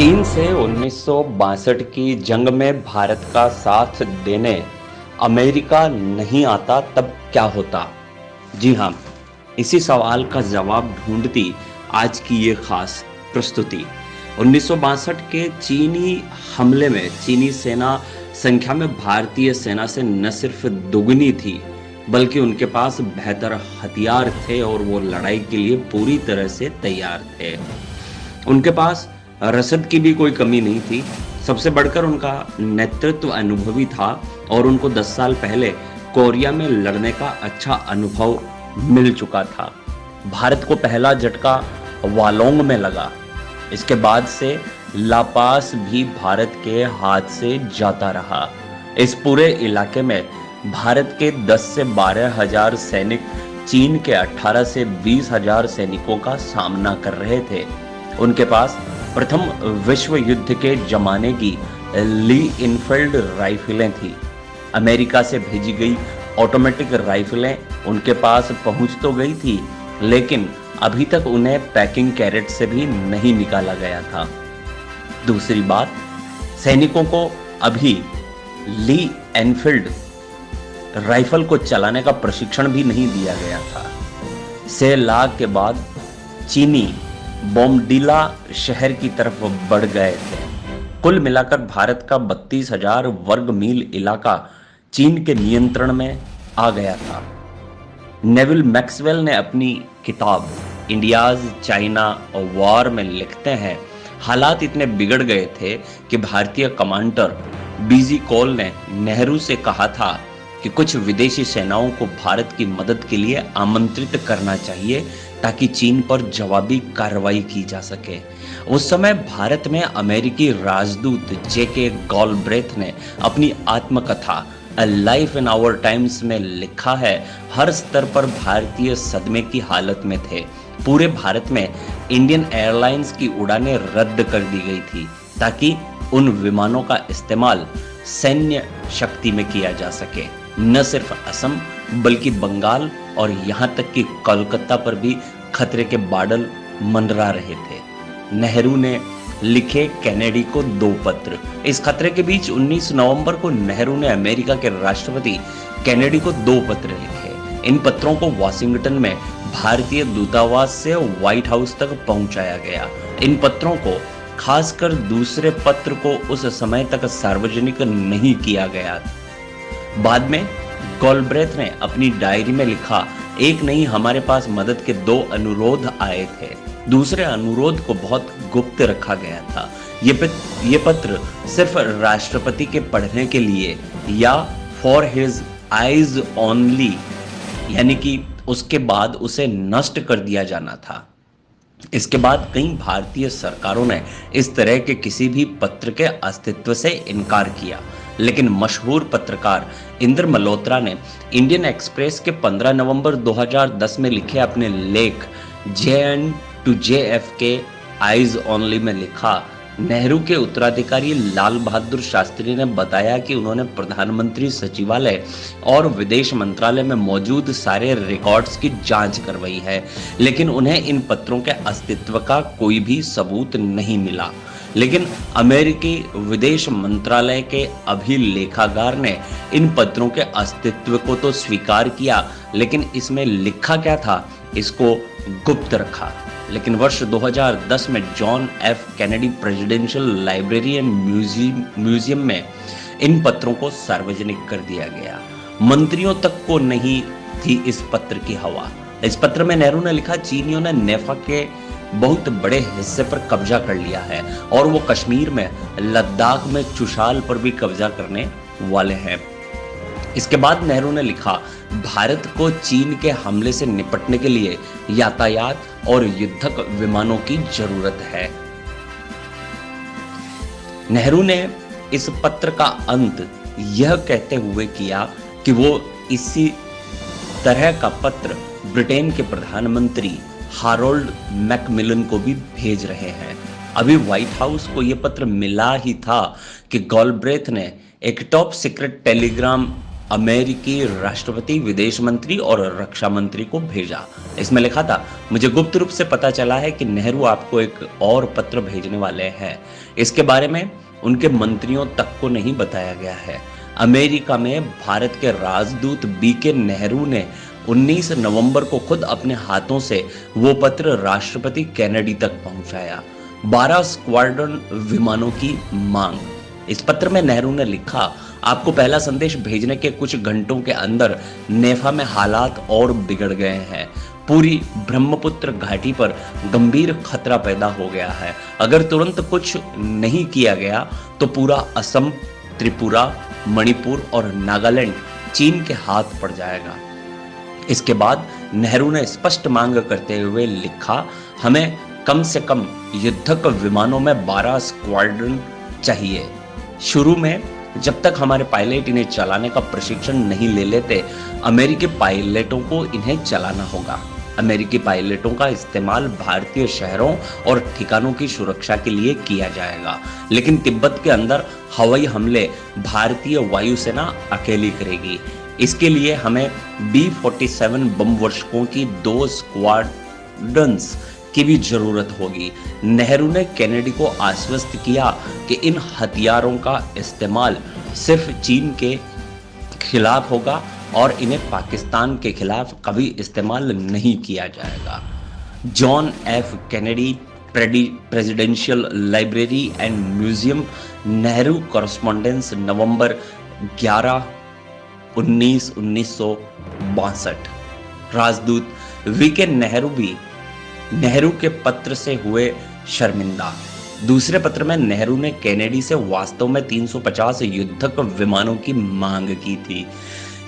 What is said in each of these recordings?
चीन से 1962 की जंग में भारत का साथ देने अमेरिका नहीं आता तब क्या होता? जी हाँ, इसी सवाल का जवाब ढूंढती आज की ये खास प्रस्तुति। 1962 के चीनी हमले में चीनी सेना संख्या में भारतीय सेना से न सिर्फ दुगनी थी, बल्कि उनके पास बेहतर हथियार थे और वो लड़ाई के लिए पूरी तरह से तैयार थे। उनके पास रसद की भी कोई कमी नहीं थी। सबसे बढ़कर उनका नेतृत्व अनुभवी था और उनको 10 साल पहले कोरिया में लड़ने का अच्छा अनुभव मिल चुका था। भारत को पहला झटका वालोंग में लगा। इसके बाद से लापास भी भारत के हाथ से जाता रहा। इस पूरे इलाके में भारत के 10 से 12 हजार सैनिक चीन के 18 से 20 हजार सैनिकों का सामना कर रहे थे। उनके पास प्रथम विश्व युद्ध के जमाने की ली इनफील्ड राइफलें थी। अमेरिका से भेजी गई ऑटोमेटिक राइफलें उनके पास पहुंच तो गई थी, लेकिन अभी तक उन्हें पैकिंग कैरेट से भी नहीं निकाला गया था। दूसरी बात, सैनिकों को अभी ली एनफील्ड राइफल को चलाने का प्रशिक्षण भी नहीं दिया गया था। सेलाग के बाद चीनी बोमडीला शहर की तरफ बढ़ गए थे। कुल मिलाकर भारत का 32,000 वर्ग मील इलाका चीन के नियंत्रण में आ गया था। नेविल मैक्सवेल ने अपनी किताब इंडियाज चाइना वॉर में लिखते हैं, हालात इतने बिगड़ गए थे कि भारतीय कमांडर बीजी कॉल ने नेहरू से कहा था कि कुछ विदेशी सेनाओं को भारत की मदद के लिए आमंत्रित करना चाहिए ताकि चीन पर जवाबी कार्रवाई की जा सके। उस समय भारत में अमेरिकी राजदूत जेके गॉलब्रेथ ने अपनी आत्मकथा a life in our times में लिखा है, हर स्तर पर भारतीय सदमे की हालत में थे। पूरे भारत में इंडियन एयरलाइंस की उड़ानें रद्द कर दी गई थी ताकि उन विमानों का इस्तेमाल सैन्य शक्ति में किया जा सके। न सिर्फ असम बल्कि बंगाल और यहां तक कि कोलकाता पर भी खतरे के बादल मंडरा रहे थे। नेहरू ने लिखे कैनेडी को 2 पत्र। इस खतरे के बीच 19 नवंबर को नेहरू ने अमेरिका के राष्ट्रपति कैनेडी को 2 पत्र लिखे। इन पत्रों को वॉशिंगटन में भारतीय दूतावास से व्हाइट हाउस तक पहुंचाया गया। इन पत्रों को, खासकर दूसरे पत्र को, उस समय तक सार्वजनिक नहीं किया गया। बाद में गॉलब्रेथ ने अपनी डायरी में लिखा, एक नहीं, हमारे पास मदद के 2 अनुरोध आए थे। दूसरे अनुरोध को बहुत गुप्त रखा गया था। ये पत्र सिर्फ राष्ट्रपति के पढ़ने के लिए या फॉर हिज आईज ओनली, यानी कि उसके बाद उसे नष्ट कर दिया जाना था। इसके बाद कई भारतीय सरकारों ने इस तरह के किसी भी पत्र के अस्तित्व से इनकार किया, लेकिन मशहूर पत्रकार इंद्र मल्होत्रा ने इंडियन एक्सप्रेस के 15 नवंबर 2010 में लिखे अपने लेख JN to JFK eyes only में लिखा, नेहरू के उत्तराधिकारी लाल बहादुर शास्त्री ने बताया कि उन्होंने प्रधानमंत्री सचिवालय और विदेश मंत्रालय में मौजूद सारे रिकॉर्ड्स की जांच करवाई है, लेकिन उन्हें इन पत्रों के अस्तित्व का कोई भी सबूत नहीं मिला। लेकिन अमेरिकी विदेश मंत्रालय के अभिलेखागार ने इन पत्रों के अस्तित्व को तो स्वीकार किया, लेकिन इसमें लिखा क्या था इसको गुप्त रखा। लेकिन वर्ष 2010 में John F Kennedy presidential library and museum में इन पत्रों को सार्वजनिक कर दिया गया। मंत्रियों तक को नहीं थी इस पत्र की हवा। इस पत्र में नेहरू ने लिखा, चीनियों ने नेफा के बहुत बड़े हिस्से पर कब्जा कर लिया है और वो कश्मीर में, लद्दाख में चुशाल पर भी कब्जा करने वाले हैं। इसके बाद नेहरू ने लिखा, भारत को चीन के हमले से निपटने के लिए यातायात और युद्धक विमानों की जरूरत है। नेहरू ने इस पत्र का अंत यह कहते हुए किया कि वो इसी तरह का पत्र ब्रिटेन के प्रधानमंत्री हारोल्ड मैकमिलन को भी भेज रहे हैं। अभी व्हाइट हाउस को यह पत्र मिला ही था कि गॉलब्रेथ ने एक टॉप सीक्रेट टेलीग्राम अमेरिकी राष्ट्रपति, विदेश मंत्री और रक्षा मंत्री को भेजा। इसमें लिखा था, मुझे गुप्त रूप से पता चला है कि नेहरू आपको एक और पत्र भेजने वाले हैं। इसके बारे में उनके मंत्रियों तक को नहीं बताया गया है। अमेरिका में भारत के राजदूत बीके नेहरू ने 19 नवंबर को खुद अपने हाथों से वो पत्र राष्ट्रपति केनेडी तक पहुंचाया। 12 स्क्वाड्रन विमानों की मांग। इस पत्र में नेहरू ने लिखा, आपको पहला संदेश भेजने के कुछ घंटों के अंदर नेफा में हालात और बिगड़ गए हैं। पूरी ब्रह्मपुत्र घाटी पर गंभीर खतरा पैदा हो गया है। अगर तुरंत कुछ नहीं किया गया तो पूरा असम, त्रिपुरा, मणिपुर और नागालैंड चीन के हाथ पड़ जाएगा। इसके बाद नेहरू ने स्पष्ट मांग करते हुए लिखा, हमें कम से कम युद्धक विमानों में 12 स्क्वाड्रन चाहिए। शुरू में जब तक हमारे पायलट इन्हें चलाने का प्रशिक्षण नहीं ले लेते, अमेरिकी पायलटों को इन्हें चलाना होगा। अमेरिकी पायलटों का इस्तेमाल भारतीय शहरों और ठिकानों की सुरक्षा के लिए किया जाएगा, लेकिन तिब्बत के अंदर हवाई हमले भारतीय वायुसेना अकेली करेगी। इसके लिए हमें B-47 बम वर्षकों की 2 स्क्वाड्रन्स की भी जरूरत होगी। नेहरू ने केनेडी को आश्वस्त किया कि इन हथियारों का इस्तेमाल सिर्फ चीन के खिलाफ होगा और इन्हें पाकिस्तान के खिलाफ कभी इस्तेमाल नहीं किया जाएगा। John F Kennedy, presidential library and museum, Nehru correspondence, November 11, 1962। राजदूत वीके नेहरू भी नेहरू के पत्र से हुए शर्मिंदा। दूसरे पत्र में नेहरू ने केनेडी से वास्तव में 350 युद्धक विमानों की मांग की थी।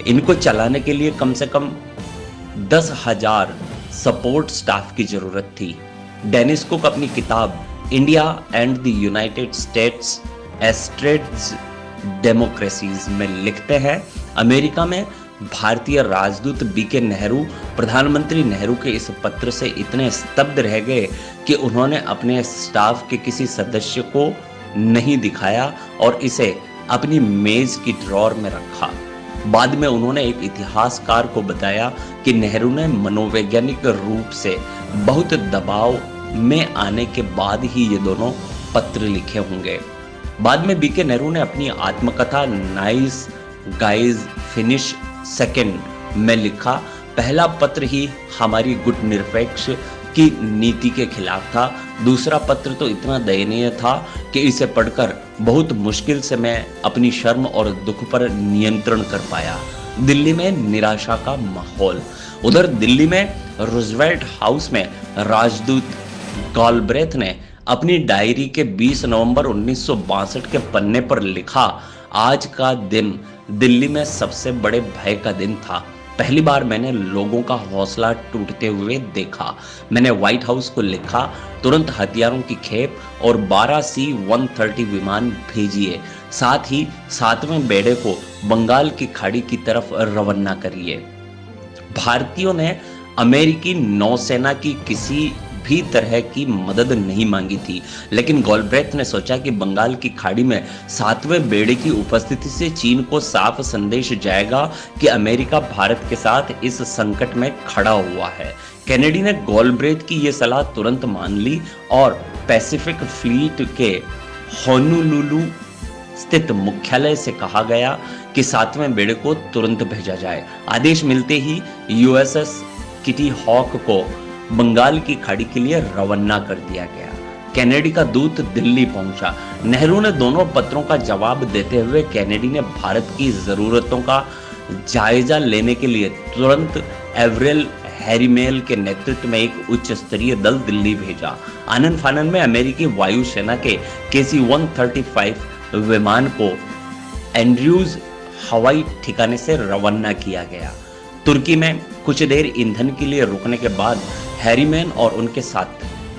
इनको चलाने के लिए कम से कम 10,000 सपोर्ट स्टाफ की जरूरत थी। डेनिस कुक अपनी किताब India and the United States estranged democracies में लिखते हैं, अमेरिका में भारतीय राजदूत बीके नेहरू प्रधानमंत्री नेहरू के इस पत्र से इतने स्तब्ध रह गए कि उन्होंने अपने स्टाफ के किसी सदस्य को नहीं दिखाया और इसे अपनी मेज की ड्रॉर में रखा। बाद में उन्होंने एक इतिहासकार को बताया कि नेहरू ने मनोवैज्ञानिक रूप से बहुत दबाव में आने के बाद ही ये दोनों पत्र लिखे होंगे। बाद में बीके नेहरू ने अपनी आत्मकथा नाइस गाइज फिनिश सेकेंड में लिखा, पहला पत्र ही हमारी गुटनिरपेक्ष की नीति के खिलाफ था। दूसरा पत्र तो इतना दयनीय था कि इसे पढ़कर बहुत मुश्किल से मैं अपनी शर्म और दुख पर नियंत्रण कर पाया। दिल्ली में निराशा का माहौल। उधर दिल्ली में रूजवेल्ट हाउस में राजदूत गॉलब्रेथ ने अपनी डायरी के 20 नवंबर 1962 के पन्ने पर लिखा, आज का दिन दिल्ली में सबसे बड़े भय का दिन था। पहली बार मैंने लोगों का हौसला टूटते हुए देखा। मैंने व्हाइट हाउस को लिखा, तुरंत हथियारों की खेप और 12 C-130 विमान भेजिए, साथ ही 7वें बेड़े को बंगाल की खाड़ी की तरफ रवाना करिए। भारतीयों ने अमेरिकी नौसेना की किसी भी तरह की मदद नहीं मांगी थी, लेकिन गॉलब्रेथ ने सोचा कि बंगाल की खाड़ी में 7वें बेड़े की उपस्थिति से चीन को साफ संदेश जाएगा कि अमेरिका भारत के साथ इस संकट में खड़ा हुआ है। केनेडी ने गॉलब्रेथ की यह सलाह तुरंत मान ली और पैसिफिक फ्लीट के होनोलुलु स्थित मुख्यालय से कहा गया कि 7वें बेड़े को तुरंत भेजा जाए। आदेश मिलते ही USS किटी हॉक को बंगाल की खाड़ी के लिए रवाना कर दिया गया। केनेडी का दूत दिल्ली पहुंचा। नेहरू ने दोनों पत्रों का जवाब देते हुए केनेडी ने भारत की जरूरतों का जायजा लेने के लिए तुरंत एवरेल हैरीमेल के नेतृत्व में एक उच्च स्तरीय दल दिल्ली भेजा। आनन फानन में अमेरिकी वायुसेना के KC-135 विमान को एंड्रयूज हवाई ठिकाने से रवाना किया गया। तुर्की में कुछ देर ईंधन के लिए रुकने के बाद हैरीमैन और उनके साथ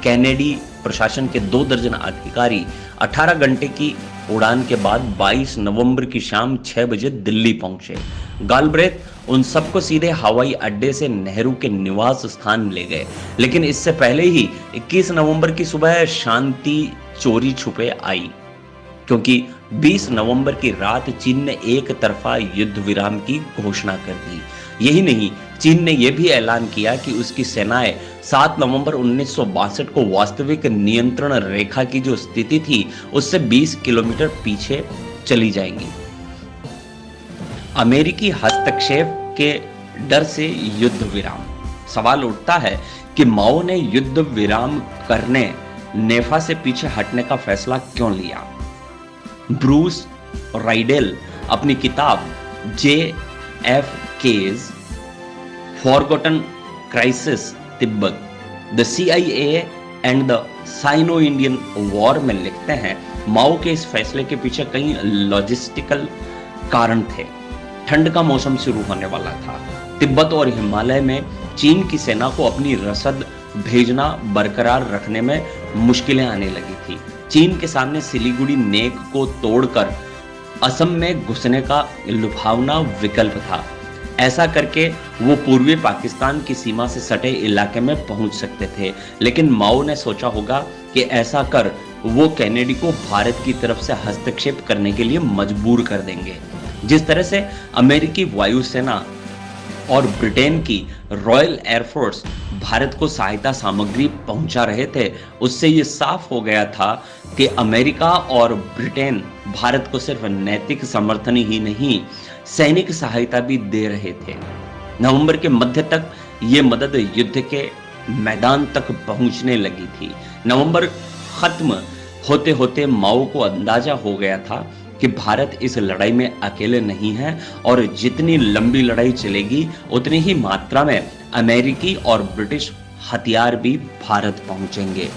केनेडी प्रशासन के 2 दर्जन अधिकारी 18 घंटे की उड़ान के बाद 22 नवंबर की शाम 6 बजे दिल्ली पहुंचे। गॉलब्रेथ उन सबको सीधे हवाई अड्डे से नेहरू के निवास स्थान ले गए, लेकिन इससे पहले ही 21 नवंबर की सुबह शांति चोरी छुपे आई। क्योंकि 20 नवंबर की रात चीन ने एक तरफा युद्ध विराम की घोषणा कर दी। यही नहीं, चीन ने यह भी ऐलान किया कि उसकी सेनाएं 7 नवंबर 1962 को वास्तविक नियंत्रण रेखा की जो स्थिति थी उससे 20 किलोमीटर पीछे चली जाएंगी। अमेरिकी हस्तक्षेप के डर से युद्ध विराम। सवाल उठता है कि माओ ने युद्ध विराम करने नेफा से पीछे हटने का फैसला क्यों लिया। ब्रूस राइडेल अपनी किताब JFK's forgotten crisis Tibet, the CIA and the sino Indian war में लिखते हैं, माओ के इस फैसले के पीछे कई लॉजिस्टिकल कारण थे। ठंड का मौसम शुरू होने वाला था। तिब्बत और हिमालय में चीन की सेना को अपनी रसद भेजना बरकरार रखने में मुश्किलें आने लगी थी। चीन के सामने सिलीगुड़ी नेक को तोड़कर असम में घुसने का लुभावना विकल्प था। ऐसा करके वो पूर्वी पाकिस्तान की सीमा से सटे इलाके में पहुंच सकते थे, लेकिन माओ ने सोचा होगा कि ऐसा कर वो कैनेडी को भारत की तरफ से हस्तक्षेप करने के लिए मजबूर कर देंगे। जिस तरह से अमेरिकी वायुसेना और ब्रिटेन की रॉयल एयरफोर्स भारत को सहायता सामग्री पहुंचा रहे थे, उससे ये साफ हो गया था कि अमेरिका और ब्रिटेन भारत को सिर्फ नैतिक समर्थन ही नहीं, सैनिक सहायता भी दे रहे थे। नवंबर के मध्य तक ये मदद युद्ध के मैदान तक पहुंचने लगी थी। नवंबर खत्म होते होते माओ को अंदाजा हो गया था कि भारत इस लड़ाई में अकेले नहीं है और जितनी लंबी लड़ाई चलेगी उतनी ही मात्रा में अमेरिकी और ब्रिटिश हथियार भी भारत पहुंचेंगे।